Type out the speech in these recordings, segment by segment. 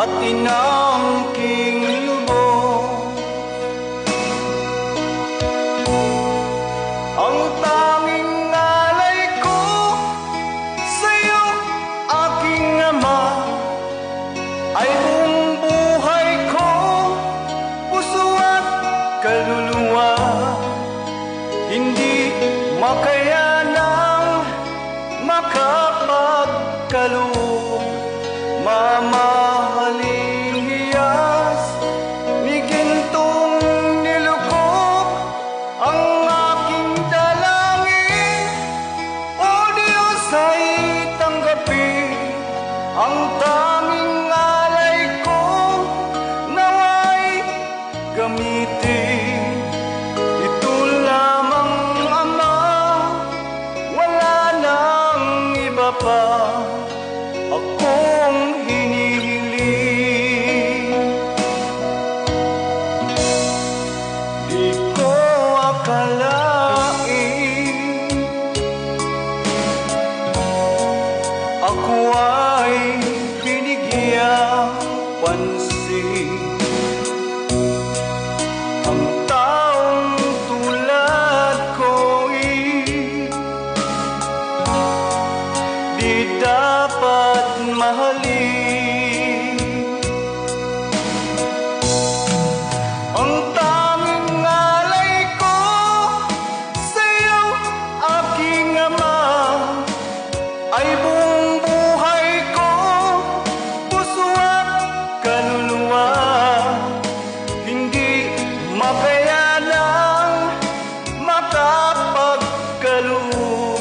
at inangking lubong. Ang tanging ngalay ko sa'yo, aking ama, ay buong buhay ko, puso at kaluluwa. Hindi makayanang makapagkaloob, mamahaling hiyas ni gintong nilukop ang aking dalangin. O Diyos, ay tanggapin ang tanging ngalay ko, nawa'y gamitin. Ito lamang, Ama, wala nang iba pa akong hinihiling. Di ko akalain ako ay binigyang pansin. Ang taong tulad ko'y di dapat mahalin. Ang tanging ngalay ko sa'yo, aking ama, ay buong buhay ko, puso at kaluluwa. Hindi makayanang makapagkaloob,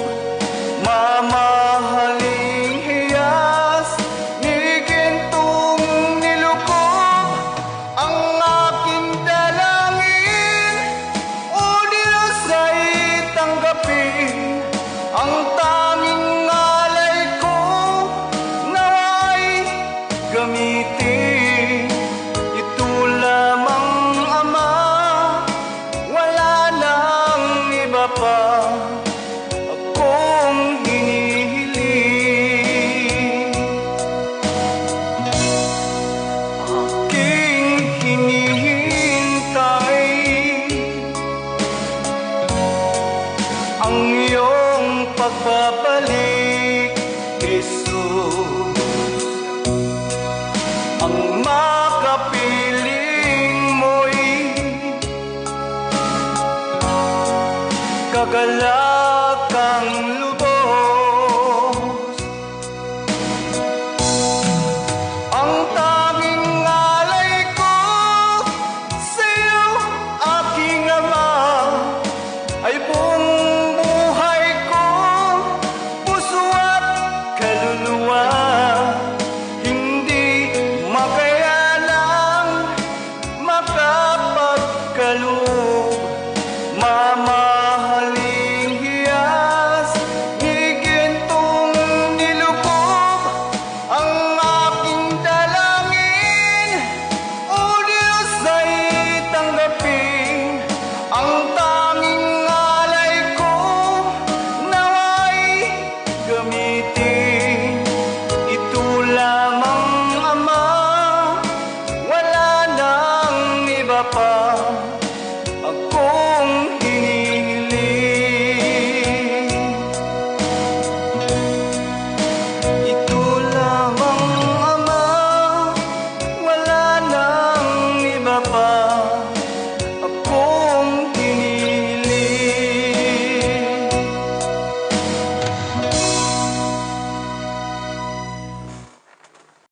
mamahaling hiyas ni gintong nilukop ang aking dalangin. O Diyos, ay tanggapin ang tanging ngalay ko, nawa'y gamitin. Ito lamang, Ama, wala nang iba pa akong hinihiling. Aking hinihintay ang iyong pagbabalik, Jesus. Ang makapiling mo'y kagalakan